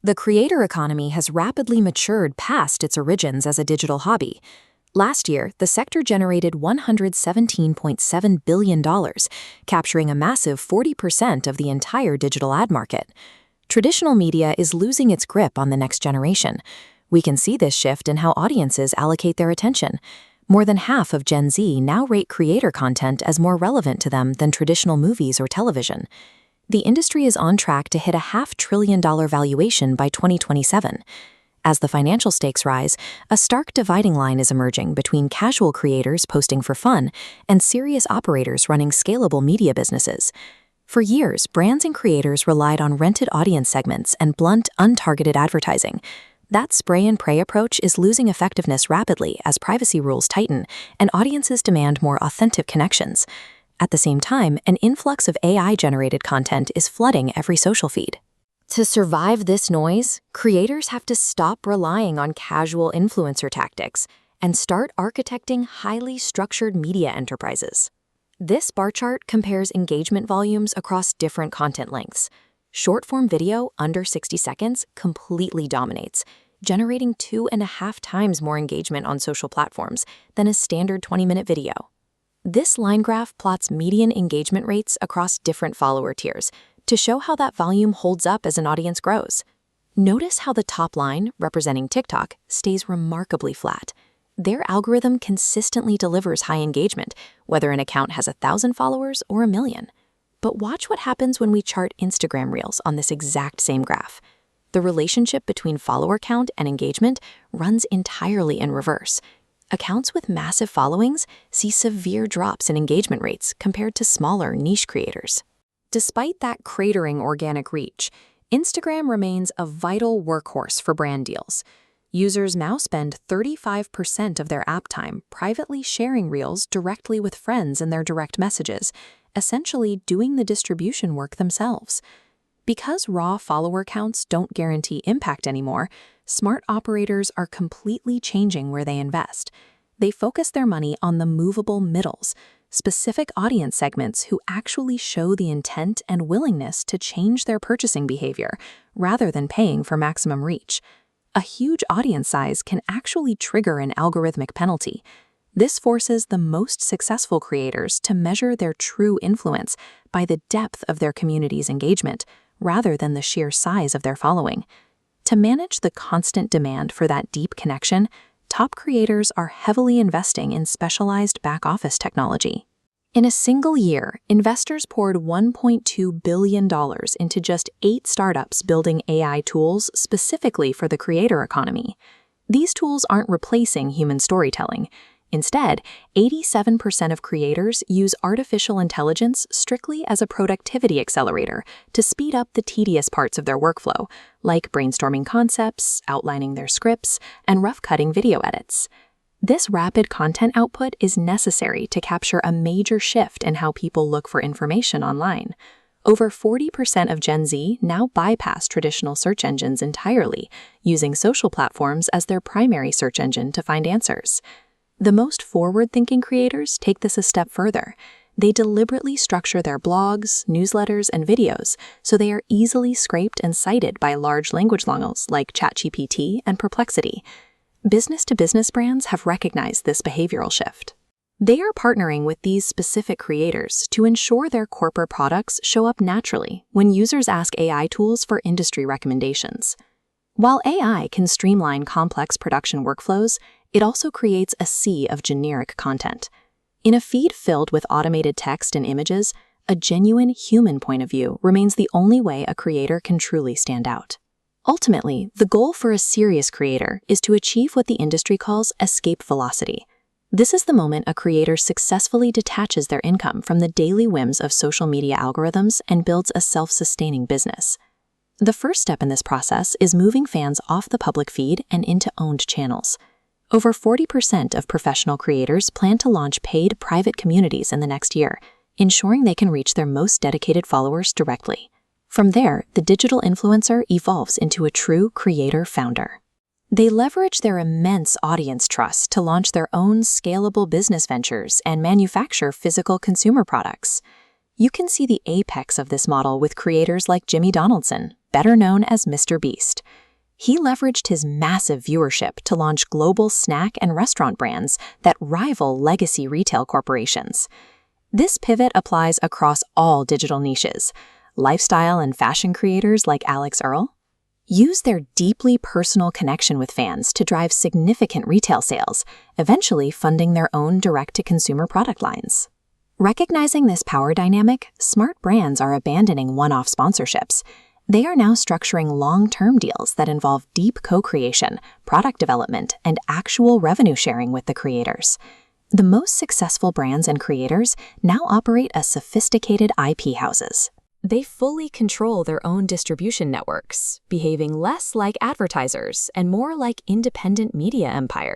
The creator economy has rapidly matured past its origins as a digital hobby. Last year, the sector generated $117.7 billion, capturing a massive 40% of the entire digital ad market. Traditional media is losing its grip on the next generation. We can see this shift in how audiences allocate their attention. More than half of Gen Z now rate creator content as more relevant to them than traditional movies or television. The industry is on track to hit a $500 billion valuation by 2027. As the financial stakes rise, a stark dividing line is emerging between casual creators posting for fun and serious operators running scalable media businesses. For years, brands and creators relied on rented audience segments and blunt, untargeted advertising. That spray-and-pray approach is losing effectiveness rapidly as privacy rules tighten and audiences demand more authentic connections. At the same time, an influx of AI-generated content is flooding every social feed. To survive this noise, creators have to stop relying on casual influencer tactics and start architecting highly structured media enterprises. This bar chart compares engagement volumes across different content lengths. Short-form video under 60 seconds completely dominates, generating 2.5 times more engagement on social platforms than a standard 20-minute video. This line graph plots median engagement rates across different follower tiers to show how that volume holds up as an audience grows. Notice how the top line, representing TikTok, stays remarkably flat. Their algorithm consistently delivers high engagement, whether an account has 1,000 followers or 1 million. But watch what happens when we chart Instagram Reels on this exact same graph. The relationship between follower count and engagement runs entirely in reverse. Accounts with massive followings see severe drops in engagement rates compared to smaller niche creators. Despite that cratering organic reach, Instagram remains a vital workhorse for brand deals. Users now spend 35% of their app time privately sharing Reels directly with friends in their direct messages, essentially doing the distribution work themselves. Because raw follower counts don't guarantee impact anymore, smart operators are completely changing where they invest. They focus their money on the movable middles, specific audience segments who actually show the intent and willingness to change their purchasing behavior, rather than paying for maximum reach. A huge audience size can actually trigger an algorithmic penalty. This forces the most successful creators to measure their true influence by the depth of their community's engagement, rather than the sheer size of their following. To manage the constant demand for that deep connection, top creators are heavily investing in specialized back-office technology. In a single year, investors poured $1.2 billion into just 8 startups building AI tools specifically for the creator economy. These tools aren't replacing human storytelling. Instead, 87% of creators use artificial intelligence strictly as a productivity accelerator to speed up the tedious parts of their workflow, like brainstorming concepts, outlining their scripts, and rough-cutting video edits. This rapid content output is necessary to capture a major shift in how people look for information online. Over 40% of Gen Z now bypass traditional search engines entirely, using social platforms as their primary search engine to find answers. The most forward-thinking creators take this a step further. They deliberately structure their blogs, newsletters, and videos so they are easily scraped and cited by large language models like ChatGPT and Perplexity. Business-to-business brands have recognized this behavioral shift. They are partnering with these specific creators to ensure their corporate products show up naturally when users ask AI tools for industry recommendations. While AI can streamline complex production workflows, it also creates a sea of generic content. In a feed filled with automated text and images, a genuine human point of view remains the only way a creator can truly stand out. Ultimately, the goal for a serious creator is to achieve what the industry calls escape velocity. This is the moment a creator successfully detaches their income from the daily whims of social media algorithms and builds a self-sustaining business. The first step in this process is moving fans off the public feed and into owned channels. Over 40% of professional creators plan to launch paid private communities in the next year, ensuring they can reach their most dedicated followers directly. From there, the digital influencer evolves into a true creator founder. They leverage their immense audience trust to launch their own scalable business ventures and manufacture physical consumer products. You can see the apex of this model with creators like Jimmy Donaldson, better known as Mr. Beast. He leveraged his massive viewership to launch global snack and restaurant brands that rival legacy retail corporations. This pivot applies across all digital niches. Lifestyle and fashion creators like Alex Earle use their deeply personal connection with fans to drive significant retail sales, eventually funding their own direct-to-consumer product lines. Recognizing this power dynamic, smart brands are abandoning one-off sponsorships. They are now structuring long-term deals that involve deep co-creation, product development, and actual revenue sharing with the creators. The most successful brands and creators now operate as sophisticated IP houses. They fully control their own distribution networks, behaving less like advertisers and more like independent media empires.